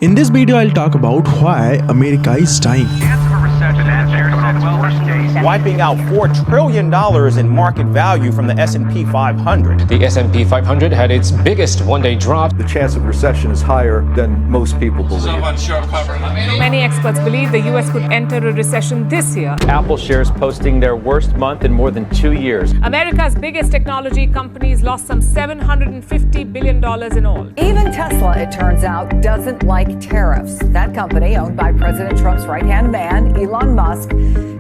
In this video, I'll talk about why America is dying. Wiping out $4 trillion in market value from the S&P 500. The S&P 500 had its biggest one-day drop. The chance of recession is higher than most people believe. Many experts believe the U.S. could enter a recession this year. Apple shares posting their worst month in more than 2 years. America's biggest technology companies lost some $750 billion in all. Even Tesla, it turns out, doesn't like tariffs. That company, owned by President Trump's right-hand man, Elon Musk,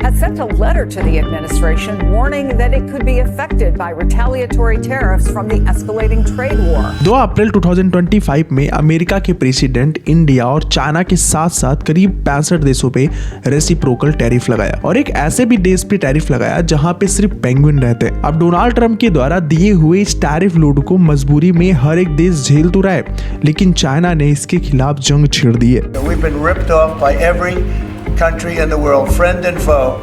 has sent a letter to the administration warning that it could be affected by retaliatory tariffs from the escalating trade war. 2 अप्रैल 2025 में America के president India और China के साथ साथ करीब 65 देशों पे reciprocal tariff लगाया और एक ऐसे भी देश पे टैरिफ लगाया जहां पे सिर्फ पेंगुइन रहते हैं। अब डोनाल्ड ट्रंप के द्वारा दिए हुए इस टैरिफ लोड को मजबूरी में हर एक देश झेल तो रहा है, लेकिन चाइना ने इसके खिलाफ जंग छेड़ दी है। We've been ripped off by every country in the world, friend and foe.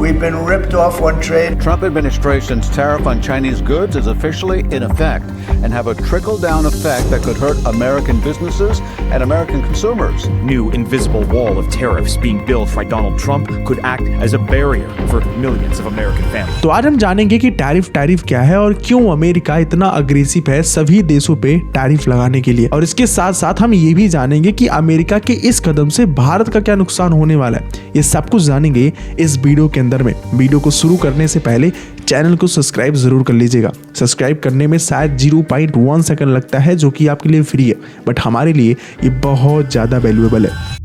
We've been ripped off on trade. Trump administration's tariff on Chinese goods is officially in effect and have a trickle-down effect that could hurt American businesses and American consumers. New invisible wall of tariffs being built by Donald Trump could act as a barrier for millions of American families. तो आज हम जानेंगे कि tariff क्या है और क्यों America इतना अग्रेसिव है सभी देशों पे टैरिफ लगाने के लिए, और इसके साथ साथ हम ये भी जानेंगे कि अमेरिका के इस कदम से भारत का क्या नुकसान होने वाला है। ये सब कुछ जानेंगे इस वीडियो के अंदर में। वीडियो को शुरू करने से पहले चैनल को सब्सक्राइब जरूर कर लीजिएगा। सब्सक्राइब करने में शायद 0.1 सेकंड लगता है, जो कि आपके लिए फ्री है, बट हमारे लिए ये बहुत ज्यादा वैल्यूएबल है।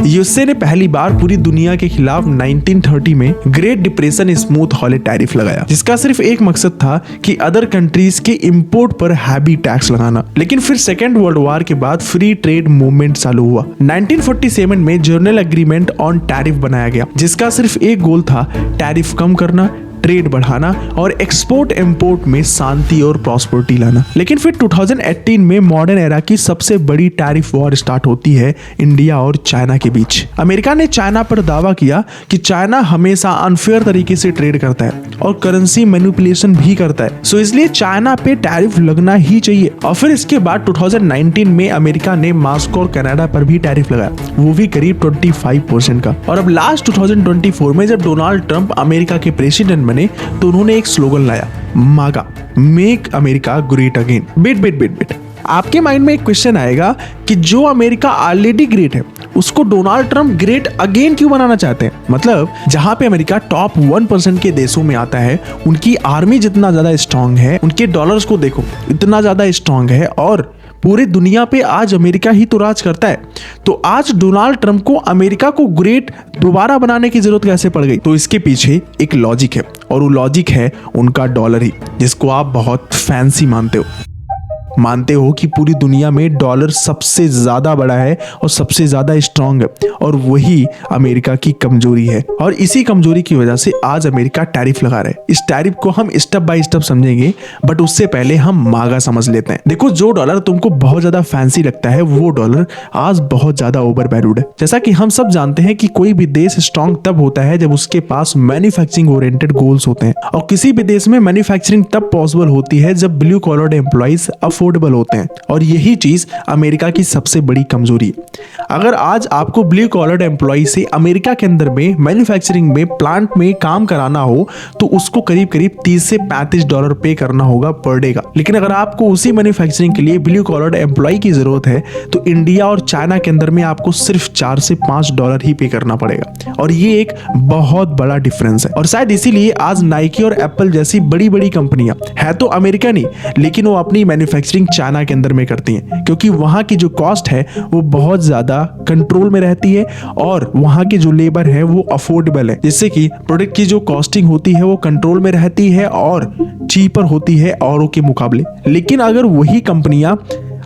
यूएसए ने पहली बार पूरी दुनिया के खिलाफ 1930 में great depression smooth Hawley tariff लगाया, जिसका सिर्फ एक मकसद था कि अदर कंट्रीज के इंपोर्ट पर हैवी टैक्स लगाना। लेकिन फिर सेकेंड वर्ल्ड वॉर के बाद फ्री ट्रेड मूवमेंट चालू हुआ। 1947 में जर्नल एग्रीमेंट ऑन टैरिफ बनाया गया, जिसका सिर्फ एक गोल था, टैरिफ कम करना, ट्रेड बढ़ाना और एक्सपोर्ट इंपोर्ट में शांति और प्रॉस्पेरिटी लाना। लेकिन फिर 2018 में मॉडर्न एरा की सबसे बड़ी टैरिफ वॉर स्टार्ट होती है इंडिया और चाइना के बीच। अमेरिका ने चाइना पर दावा किया कि चाइना हमेशा अनफेयर तरीके से ट्रेड करता है और करेंसी मैनिपुलेशन भी करता है, सो इसलिए चाइना पे टैरिफ लगना ही चाहिए। और फिर इसके बाद 2019 में अमेरिका ने मॉस्को और कनाडा पर भी टैरिफ लगाया, वो भी करीब 25% का। और अब लास्ट 2024 में जब डोनाल्ड ट्रंप अमेरिका के प्रेसिडेंट तो उन्होंने एक स्लोगन लाया, मागा, make America great again. Bit आपके माइंड में एक क्वेश्चन आएगा कि जो अमेरिका ऑलरेडी ग्रेट है उसको डोनाल्ड ट्रंप ग्रेट अगेन क्यों बनाना चाहते हैं। मतलब जहां पे अमेरिका टॉप 1% के देशों में आता है, उनकी आर्मी जितना ज्यादा स्ट्रांग है, उनके डॉलर्स को देखो इतना ज्यादा स्ट्रांग है, और पूरी दुनिया पे आज अमेरिका ही तो राज करता है। तो आज डोनाल्ड ट्रंप को अमेरिका को ग्रेट दोबारा बनाने की जरूरत कैसे पड़ गई? तो इसके पीछे एक लॉजिक है, और वो लॉजिक है उनका डॉलर ही, जिसको आप बहुत फैंसी मानते हो कि पूरी दुनिया में डॉलर सबसे ज्यादा बड़ा है और सबसे ज्यादा स्ट्रांग है, और वही अमेरिका की कमजोरी है। और इसी कमजोरी की वजह से आज अमेरिका टैरिफ लगा रहा है। इस टैरिफ को हम स्टेप बाय स्टेप समझेंगे, बट उससे पहले हम मागा समझ लेते हैं। देखो, जो डॉलर तुमको बहुत ज्यादा फैंसी लगता है, वो डॉलर आज बहुत ज्यादा ओवर वैल्यूड है। जैसा कि हम सब जानते हैं कि कोई भी देश स्ट्रांग तब होता है जब उसके पास मैन्युफैक्चरिंग ओरिएंटेड गोल्स होते हैं, और किसी भी देश में मैन्युफैक्चरिंग तब पॉसिबल होती है जब ब्लू कॉलर एम्प्लॉइज अफोर्डेबल होते हैं, और यही चीज अमेरिका की सबसे बड़ी कमजोरी है। अगर आज आपको ब्लू कॉलर एम्प्लॉय से अमेरिका के अंदर में मैन्युफैक्चरिंग में प्लांट में काम कराना हो तो उसको करीब 30 से $35 पे करना होगा पर डे का। लेकिन अगर आपको उसी मैन्युफैक्चरिंग के लिए ब्लू कॉलर एम्प्लॉय की जरूरत है तो इंडिया और चाइना के अंदर में आपको सिर्फ $4 से $5 ही पे करना पड़ेगा, और ये एक बहुत बड़ा डिफरेंस है। और शायद इसीलिए आज नाइकी और एप्पल जैसी बड़ी बड़ी कंपनियां है तो अमेरिका नहीं, लेकिन वो अपनी मैन्युफैक्चरिंग चाइना के अंदर में करती हैं, क्योंकि वहां की जो कॉस्ट है वो बहुत ज्यादा कंट्रोल में रहती है, और वहां की जो लेबर है वो अफोर्डेबल है, जिससे कि प्रोडक्ट की जो कॉस्टिंग होती है वो कंट्रोल में रहती है और चीपर होती है औरों के मुकाबले। लेकिन अगर वही कंपनियां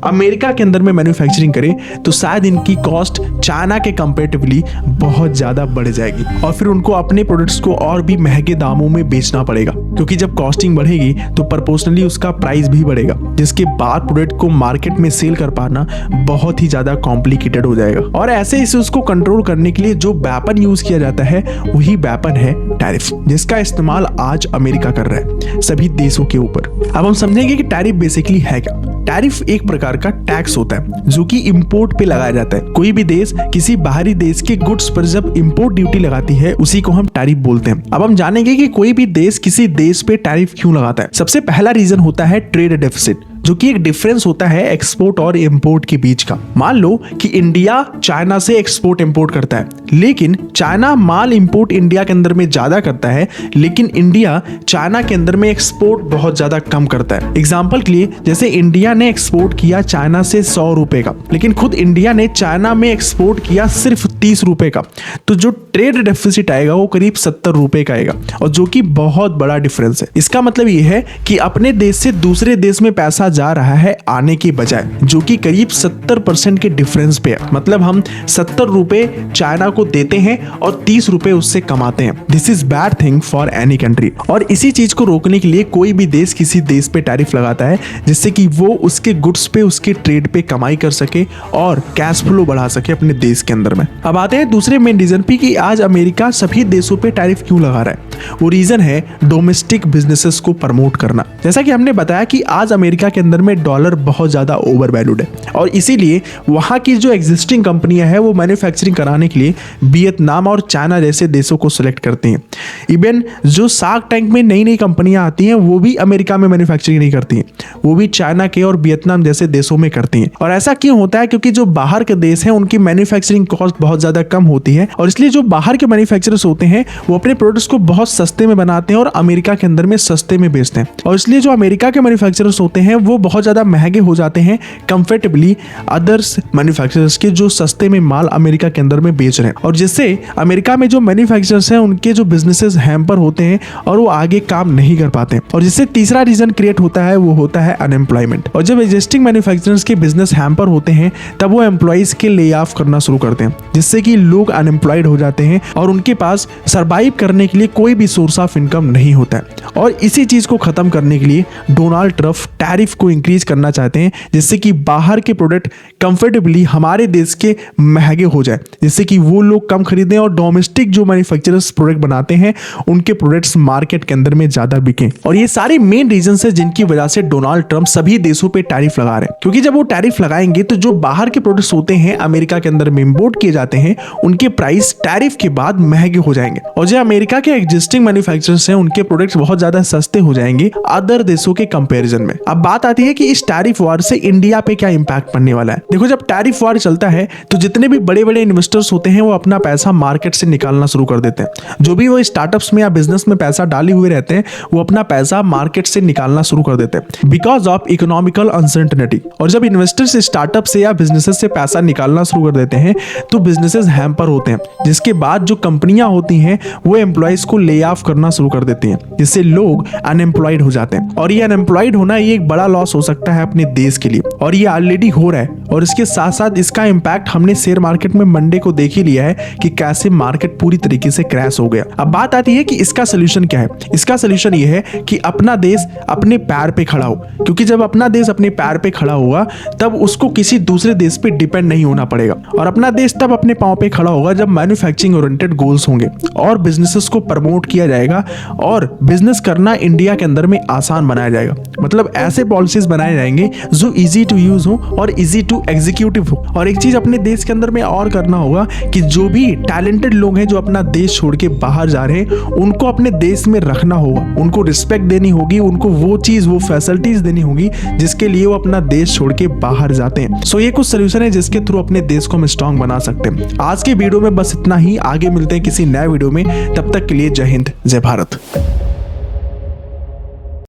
अमेरिका के अंदर में मैन्युफैक्चरिंग करें तो शायद इनकी कॉस्ट चाइना के कंपेरेटिवली बहुत ज्यादा बढ़ जाएगी और फिर उनको अपने प्रोडक्ट्स को और भी महंगे दामों में बेचना पड़ेगा, क्योंकि जब कॉस्टिंग बढ़ेगी तो प्रोपोर्शनली उसका प्राइस भी बढ़ेगा, जिसके बाद प्रोडक्ट को मार्केट में सेल कर पाना बहुत ही ज्यादा कॉम्प्लिकेटेड हो जाएगा। और ऐसे इश्यूज को कंट्रोल करने के लिए जो वेपन यूज किया जाता है वही वेपन है टैरिफ, जिसका इस्तेमाल आज अमेरिका कर रहा है सभी देशों के ऊपर। अब हम समझेंगे कि टैरिफ बेसिकली है क्या। टैरिफ एक प्रकार का टैक्स होता है जो कि इंपोर्ट पे लगाया जाता है। कोई भी देश किसी बाहरी देश के गुड्स पर जब इंपोर्ट ड्यूटी लगाती है उसी को हम टैरिफ बोलते हैं। अब हम जानेंगे कि कोई भी देश किसी देश पे टैरिफ क्यों लगाता है। सबसे पहला रीजन होता है ट्रेड डेफिसिट, जो कि एक डिफरेंस होता है एक्सपोर्ट और इंपोर्ट के बीच का। मान लो कि इंडिया चाइना से एक्सपोर्ट इंपोर्ट करता है, लेकिन चाइना माल इंपोर्ट इंडिया के अंदर में ज्यादा करता है, लेकिन इंडिया चाइना के अंदर में एक्सपोर्ट बहुत ज्यादा कम करता है। एग्जांपल के लिए जैसे इंडिया ने एक्सपोर्ट किया चाइना से 100 रुपए का, लेकिन खुद इंडिया ने चाइना में एक्सपोर्ट किया सिर्फ 30 रुपए का, तो जो ट्रेड डेफिसिट आएगा वो करीब 70 रुपए का आएगा, और जो कि बहुत बड़ा डिफरेंस है। इसका मतलब ये है कि अपने देश से दूसरे देश में पैसा जा रहा है आने के बजाय, जो कि करीब 70% के डिफरेंस पे है। मतलब हम 70 रुपए चाइना को देते हैं और 30 रुपए उससे कमाते हैं। This is bad thing for any country. और इसी चीज को रोकने के लिए कोई भी देश किसी देश पे टैरिफ लगाता है, जिससे कि वो उसके गुड्स पे, उसके ट्रेड पे कमाई कर सके और कैश फ्लो बढ़ा सके अपने देश के अंदर में। अब आते हैं दूसरे मेन रीजन पे कि आज अमेरिका सभी देशों पे टैरिफ क्यों लगा रहा है। वो रीजन है डोमेस्टिक बिजनेसेस को प्रमोट करना। जैसा कि हमने बताया कि आज अमेरिका के अंदर में डॉलर बहुत ज्यादा ओवर वैल्यूड है, और इसीलिए वहां की जो एग्जिस्टिंग कंपनियां हैं वो मैन्युफैक्चरिंग कराने के लिए वियतनाम और चाइना जैसे देशों को सिलेक्ट करती हैं। इवन जो शार्क टैंक में नई नई कंपनियां आती हैं वो भी अमेरिका में मैन्युफैक्चरिंग नहीं करती हैं, वो भी चाइना के और वियतनाम जैसे देशों में करती हैं। और ऐसा क्यों होता है? क्योंकि जो बाहर के देश हैं उनकी मैन्युफैक्चरिंग कॉस्ट बहुत ज्यादा कम होती है, और इसलिए जो बाहर के मैन्युफैक्चरर्स होते हैं वो अपने प्रोडक्ट्स को बहुत सस्ते में बनाते हैं और अमेरिका के अंदर में सस्ते में बेचते हैं। और इसलिए जो अमेरिका के मैन्युफैक्चरर्स होते हैं वो बहुत ज्यादा महंगे हो जाते हैं कंफर्टेबली अदर्स मैन्युफैक्चरर्स के जो सस्ते में माल अमेरिका के अंदर में बेच रहे हैं, और जिससे अमेरिका में जो मैन्युफैक्चरर्स हैं उनके जो बिजनेसेस हैम्पर होते हैं और वो आगे काम नहीं कर पाते। और जिससे तीसरा रीजन क्रिएट होता है वो होता है अनएम्प्लॉयमेंट। और जब एग्जिस्टिंग मैन्युफैक्चरर्स के बिजनेस हैम्पर होते हैं तब वो एम्प्लॉइज के ले ऑफ करना शुरू करते हैं, जिससे कि लोग अनएम्प्लॉयड हो जाते हैं और उनके पास सर्वाइव करने के लिए कोई भी सोर्स ऑफ इनकम नहीं होता है। और इसी चीज को खत्म करने के लिए डोनाल्ड ट्रम्प टैरिफ को इंक्रीज करना चाहते हैं, जिससे कि बाहर के प्रोडक्ट कंफर्टेबली हमारे देश के महंगे हो जाए, जिससे कि वो लोग कम खरीदें और डोमेस्टिक जो मैन्युफैक्चरर्स प्रोडक्ट बनाते हैं उनके प्रोडक्ट्स मार्केट के अंदर में ज्यादा बिकें। और ये सारे मेन रीजंस है जिनकी वजह से डोनाल्ड ट्रम्प सभी देशों पे टैरिफ लगा रहे हैं, क्योंकि जब वो टैरिफ लगाएंगे तो जो बाहर के प्रोडक्ट्स होते हैं अमेरिका के अंदर में इंपोर्ट किए जाते हैं उनके प्राइस टैरिफ के बाद महंगे हो जाएंगे, और जो अमेरिका के एग्जिस्टिंग मैन्युफैक्चरर्स हैं उनके प्रोडक्ट्स बहुत ज्यादा सस्ते हो जाएंगे अदर देशों के कंपैरिजन में। अब बात आती है कि इस टैरिफ वॉर से इंडिया पे क्या इंपैक्ट पड़ने वाला है। देखो, जब टैरिफ वॉर चलता है तो जितने भी बड़े बड़े इन्वेस्टर्स होते हैं वो अपना पैसा मार्केट से निकालना शुरू कर देते हैं। जो भी वो स्टार्टअप्स में या बिजनेस में पैसा डाले हुए रहते हैं वो अपना पैसा मार्केट से निकालना शुरू कर देते हैं बिकॉज ऑफ इकोनॉमिकल अनसर्टेनिटी। और जब इन्वेस्टर्स स्टार्टअप से या बिजनेसेस से पैसा निकालना शुरू कर देते हैं तो बिजनेसेस हैम्पर होते हैं, जिसके बाद जो कंपनियां होती हैं वो एम्प्लॉइज को ले ऑफ करना शुरू कर देती हैं, जिससे लोग अनएम्प्लॉयड हो जाते हैं। और ये अनएम्प्लॉयड होना ये एक बड़ा लॉस हो सकता है अपने देश के लिए, और ये ऑलरेडी हो रहा है। और इसके साथ साथ इसका इंपैक्ट हमने शेयर मार्केट में मंडे को देख ही लिया है कि कैसे मार्केट पूरी तरीके से क्रैश हो गया। अब बात आती है कि इसका सोल्यूशन क्या है। इसका सोल्यूशन ये है कि अपना देश अपने पैर पे खड़ा हो, क्योंकि जब अपना देश अपने पैर पे खड़ा होगा तब उसको किसी दूसरे देश पे डिपेंड नहीं होना पड़ेगा, और अपना देश तब अपने पांव पे खड़ा होगा जब मैन्युफैक्चरिंग ओरिएंटेड गोल्स होंगे और बिजनेसेस को प्रमोट किया जाएगा और बिजनेस करना इंडिया के अंदर में आसान बनाया जाएगा। मतलब ऐसे पॉलिसीज बनाए जाएंगे जो इजी टू यूज हो और इजी टू एग्जीक्यूटिव हो। और एक चीज अपने देश के अंदर में और करना होगा कि जो भी टैलेंटेड लोग हैं जो अपना देश छोड़ के बाहर जा रहे हैं उनको अपने देश में रखना होगा, उनको रिस्पेक्ट देनी होगी, उनको वो चीज वो फैसिलिटीज देनी होगी जिसके लिए वो अपना देश छोड़ के बाहर जाते हैं। सो ये कुछ सोल्यूशन है जिसके थ्रू अपने देश को हम स्ट्रांग बना सकते हैं। आज के वीडियो में बस इतना ही, आगे मिलते हैं किसी नए वीडियो में, तब तक के लिए जय हिंद जय भारत।